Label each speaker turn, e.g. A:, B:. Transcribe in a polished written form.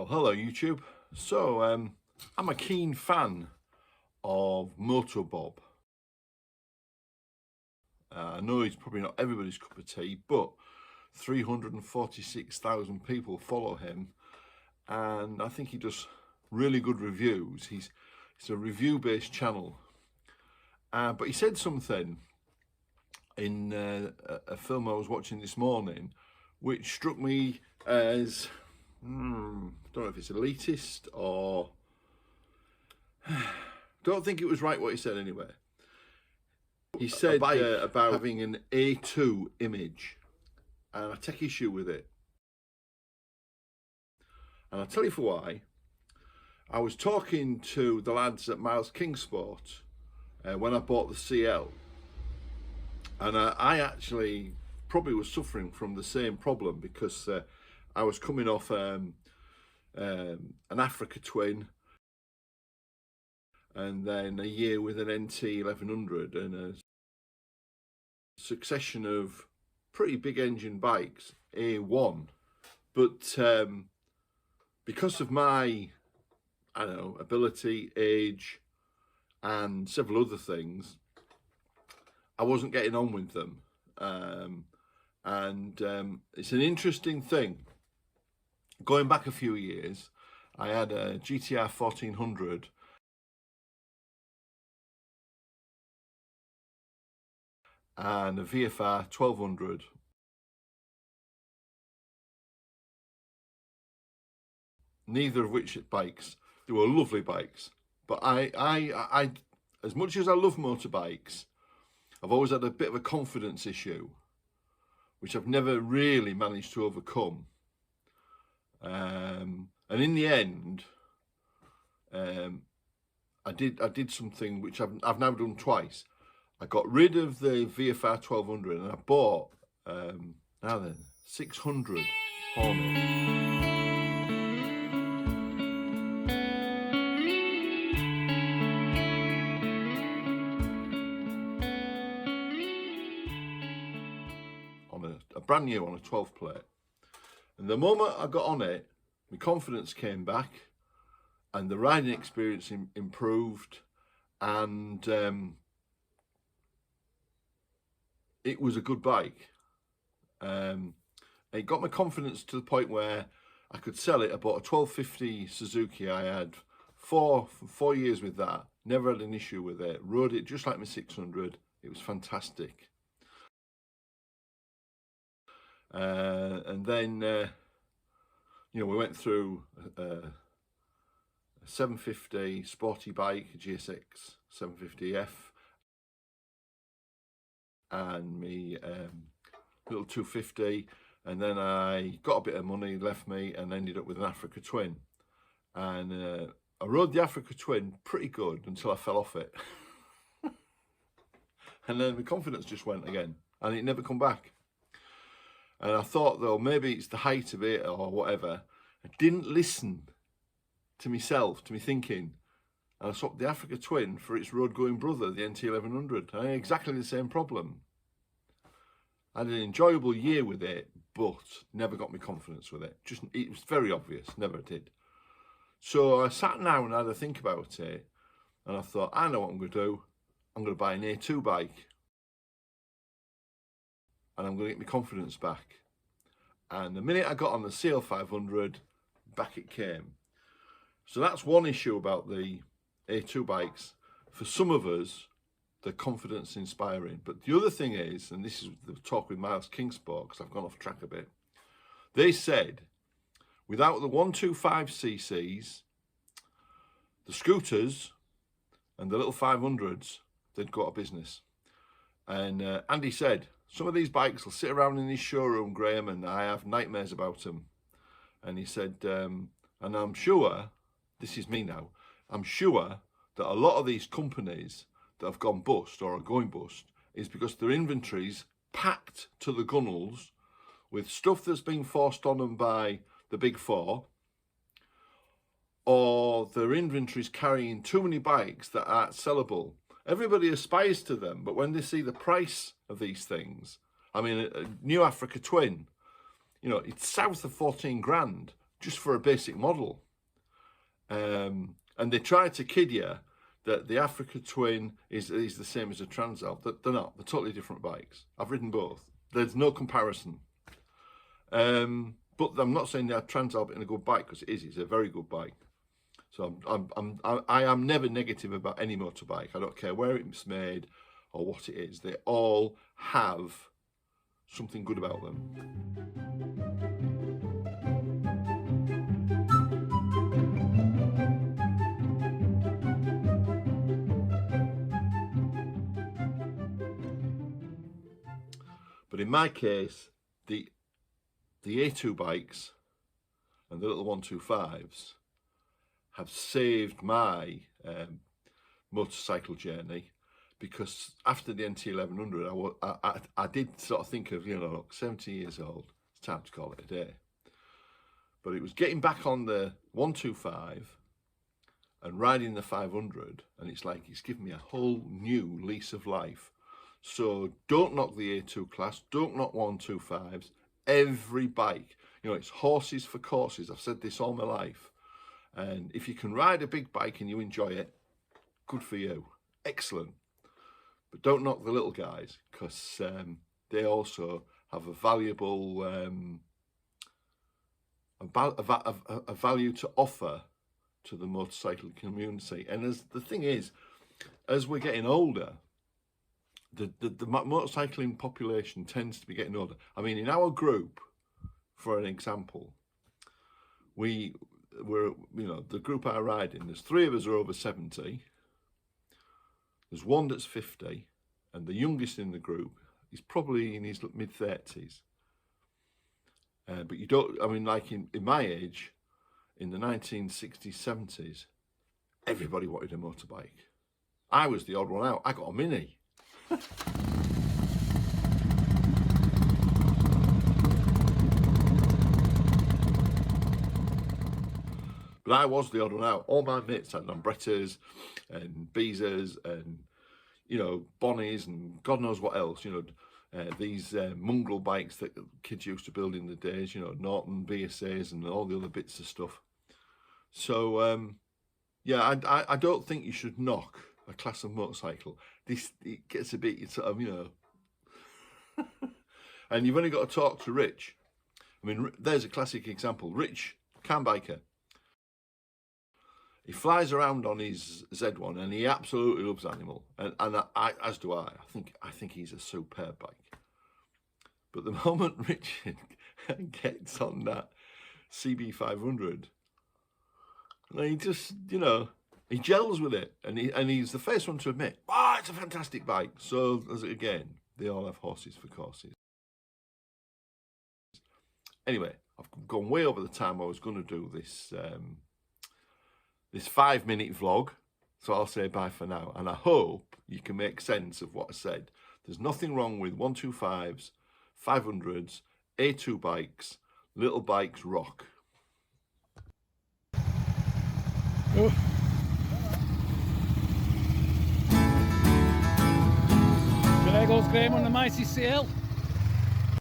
A: Hello YouTube. I'm a keen fan of Motorbob. I know he's probably not everybody's cup of tea, but 346,000 people follow him, and I think he does really good reviews. It's a review-based channel, but he said something in a film I was watching this morning, which struck me as don't know if it's elitist or don't think it was right what he said anyway. He said about having an A2 image, and I take issue with it. And I'll tell you for why. I was talking to the lads at Miles Kingsport when I bought the CL, and I actually probably was suffering from the same problem because I was coming off an Africa Twin, and then a year with an NT 1100 and a succession of pretty big engine bikes, A1. But because of my, ability, age, and several other things, I wasn't getting on with them. It's an interesting thing. Going back a few years, I had a GTR 1400 and a VFR 1200. Neither of which bikes, they were lovely bikes. But I as much as I love motorbikes, I've always had a bit of a confidence issue, which I've never really managed to overcome. And in the end, I did something which I've now done twice. I got rid of the VFR 1200 and I bought 600 Hornet. On a brand new on a 12 plate. And the moment I got on it, my confidence came back and the riding experience improved, and it was a good bike. It got my confidence to the point where I could sell it. I bought a 1250 Suzuki. I had four years with that, never had an issue with it, rode it just like my 600. It was fantastic. And then we went through a 750 sporty bike, a GSX 750F, and me little 250, and then I got a bit of money left me and ended up with an Africa Twin, and I rode the Africa Twin pretty good until I fell off it. And then my confidence just went again and it never come back. And I thought, though, maybe it's the height of it or whatever. I didn't listen to myself, to me thinking, and I swapped the Africa Twin for its road-going brother, the NT 1100. I had exactly the same problem. I had an enjoyable year with it, but never got my confidence with it. It was very obvious, never did. So I sat down and had a think about it, and I thought, I know what I'm going to do. I'm going to buy an A2 bike, and I'm going to get my confidence back. And the minute I got on the CL 500, back it came. So that's one issue about the A2 bikes. For some of us, they're confidence inspiring. But the other thing is, and this is the talk with Miles Kingsport, because I've gone off track a bit. They said, without the 125 cc's, the scooters and the little 500s, they'd go out of business. And Andy said, some of these bikes will sit around in his showroom, Graham, and I have nightmares about them. And he said, and I'm sure, this is me now, I'm sure that a lot of these companies that have gone bust or are going bust is because their inventory's packed to the gunnels with stuff that's being forced on them by the big four, or their inventory's carrying too many bikes that aren't sellable. Everybody aspires to them, but when they see the price of these things, I mean, a new Africa Twin, it's south of 14 grand, just for a basic model. And they try to kid you that the Africa Twin is the same as a Transalp. They're not. They're totally different bikes. I've ridden both. There's no comparison. But I'm not saying that Transalp isn't a good bike, because it is. It's a very good bike. So I am never negative about any motorbike. I don't care where it's made or what it is. They all have something good about them. But in my case, the A2 bikes and the little 125s have saved my motorcycle journey, because after the NT1100, I did sort of think of, look, 70 years old, it's time to call it a day. But it was getting back on the 125 and riding the 500, and it's like it's given me a whole new lease of life. So don't knock the A2 class, don't knock 125s. Every bike, it's horses for courses. I've said this all my life. And if you can ride a big bike and you enjoy it, good for you. Excellent. But don't knock the little guys, because they also have a valuable a value to offer to the motorcycle community. And the thing is, as we're getting older, the motorcycling population tends to be getting older. I mean, in our group, for an example, we're the group I ride in, there's 3 of us are over 70, there's 1 that's 50, and the youngest in the group is probably in his mid-30s. But you don't, I mean, like in my age, in the 1960s, 70s, everybody wanted a motorbike. I was the odd one out. I got a Mini. But I was the odd one out. All my mates had Lambrettas and Bizas and, Bonnies and God knows what else, these mongrel bikes that kids used to build in the days, Norton BSAs and all the other bits of stuff. So, yeah, I don't think you should knock a class of motorcycle. It gets a bit sort of, and you've only got to talk to Rich. I mean, there's a classic example. Rich, can biker. He flies around on his Z1 and he absolutely loves Animal, and I as do I. I think he's a superb bike. But the moment Richard gets on that CB500, he just, he gels with it, and he's the first one to admit, it's a fantastic bike. So, again, they all have horses for courses. Anyway, I've gone way over the time I was going to do this this 5-minute vlog, so I'll say bye for now, and I hope you can make sense of what I said. There's nothing wrong with 125s, 500s, A2 bikes. Little bikes rock.
B: Oh. There goes Graham on the mighty CL.